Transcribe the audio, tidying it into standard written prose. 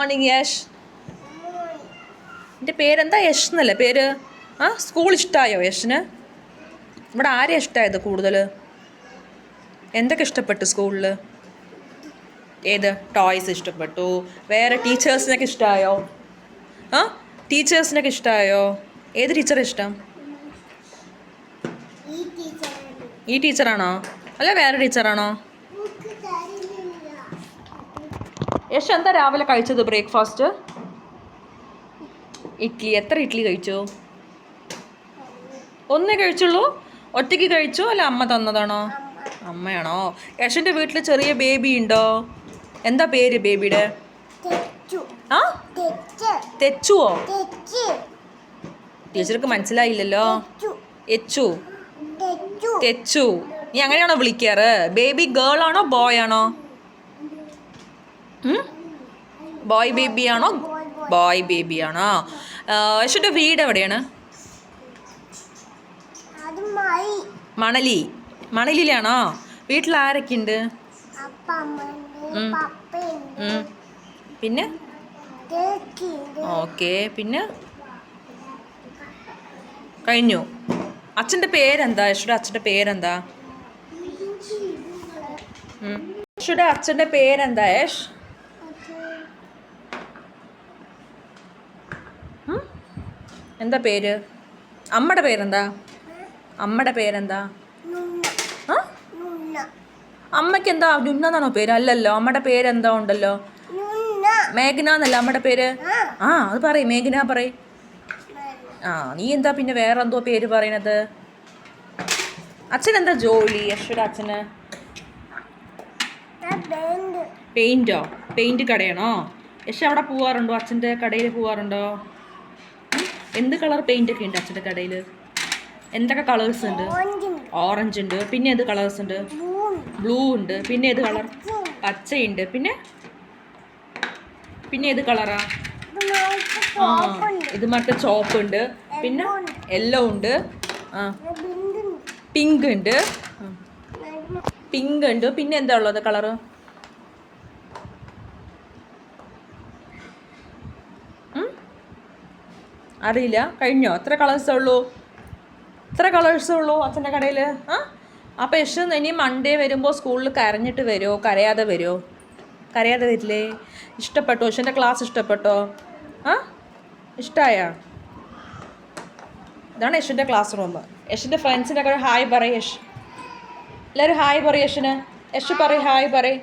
Morning Yash. എൻ്റെ പേരെന്താ? യശ് എന്നല്ലേ പേര്? ആ, സ്കൂൾ ഇഷ്ടമായോ യഷിന്? ഇവിടെ ആരെയാണ് ഇഷ്ടമായത് കൂടുതൽ? എന്തൊക്കെ ഇഷ്ടപ്പെട്ടു സ്കൂളിൽ? ഏത് ടോയ്സ് ഇഷ്ടപ്പെട്ടു? വേറെ ടീച്ചേഴ്സിനൊക്കെ ഇഷ്ടമായോ? ആ, ടീച്ചേഴ്സിനൊക്കെ ഇഷ്ടമായോ? ഏത് ടീച്ചറെ ഇഷ്ടം? ഈ ടീച്ചറാണോ അല്ല വേറെ ടീച്ചറാണോ? യശ് എന്താ രാവിലെ കഴിച്ചത് ബ്രേക്ക്ഫാസ്റ്റ്? ഇഡ്ഡലി. എത്ര ഇഡ്ഡലി കഴിച്ചു? ഒന്നേ കഴിച്ചുള്ളൂ? ഒറ്റയ്ക്ക് കഴിച്ചോ അല്ല അമ്മ തന്നതാണോ? അമ്മയാണോ? യശിൻ്റെ വീട്ടിൽ ചെറിയ ബേബി ഉണ്ടോ? എന്താ പേര് ബേബിയുടെ? ആ, തെച്ചുവോ? ടീച്ചർക്ക് മനസ്സിലായില്ലല്ലോ. എച്ചു, തെച്ചു. നീ അങ്ങനെയാണോ വിളിക്കാറ്? ബേബി ഗേൾ ആണോ ബോയ് ആണോ? ബോയ് ബേബി ആണോ? ബോയ് ബേബി ആണോ? യശുൻ്റെ വീട് എവിടെയാണ്? മണലി. മണലിയിലാണോ? വീട്ടിൽ ആരൊക്കെ ഉണ്ട്? പിന്നെ ഓക്കെ, പിന്നെ കഴിഞ്ഞു. അച്ഛൻ്റെ പേരെന്താ? യശുടെ അച്ഛൻ്റെ പേരെന്താ? യശുടെ അച്ഛൻ്റെ പേരെന്താ യശ്? എന്താ പേര്? അമ്മയുടെ പേരെന്താ? അമ്മയുടെ പേരെന്താ? അമ്മയ്ക്ക് എന്താ നുന്ന എന്നാണോ പേര്? അല്ലല്ലോ, അമ്മയുടെ പേരെന്താ ഉണ്ടല്ലോ. മേഘന എന്നല്ല അമ്മയുടെ പേര്. ആ, അത് പറയും, മേഘന പറയും. ആ, നീ എന്താ പിന്നെ വേറെ എന്തോ പേര് പറയണത്? അച്ഛനെന്താ ജോലി യശുടെ അച്ഛന്? പെയിന്റോ? പെയിന്റ് കടയാണോ? യശ് അവിടെ പോവാറുണ്ടോ? അച്ഛൻ്റെ കടയിൽ പോവാറുണ്ടോ? എന്ത് കളർ പെയിന്റ് ഒക്കെ ഉണ്ട് അച്ഛൻ്റെ കടയിൽ? എന്തൊക്കെ കളേഴ്സ് ഉണ്ട്? ഓറഞ്ച് ഉണ്ട്. പിന്നെ ഏത് കളേഴ്സ് ഉണ്ട്? ബ്ലൂ ഉണ്ട്. പിന്നെ ഏത് കളർ? പച്ചയുണ്ട്. പിന്നെ പിന്നെ ഏത് കളറാ? ആ, ഇത് മറ്റേ ചോപ്പ് ഉണ്ട്. പിന്നെ യെല്ലോ ഉണ്ട്. ആ, പിങ്ക് ഉണ്ട്. പിങ്ക് ഉണ്ട്. പിന്നെ എന്താ ഉള്ളത് കളറ്? അറിയില്ല. കഴിഞ്ഞോ? എത്ര കളേഴ്സേ ഉള്ളൂ? എത്ര കളേഴ്സേ ഉള്ളൂ അച്ഛൻ്റെ കടയിൽ? ആ, അപ്പോൾ യശ് ഇനി മൺഡേ വരുമ്പോൾ സ്കൂളിൽ കരഞ്ഞിട്ട് വരുമോ കരയാതെ വരുമോ? കരയാതെ വരില്ലേ? ഇഷ്ടപ്പെട്ടോ? യശിൻ്റെ ക്ലാസ് ഇഷ്ടപ്പെട്ടോ? ആ, ഇഷ്ടമായോ? ഇതാണ് യശിൻ്റെ ക്ലാസ് റൂം. യശിൻ്റെ ഫ്രണ്ട്സിനൊക്കെ ഹായ് പറയും യശ്. എല്ലാവരും ഹായ് പറയും യശിന്. യശ് പറയും ഹായ് പറയും.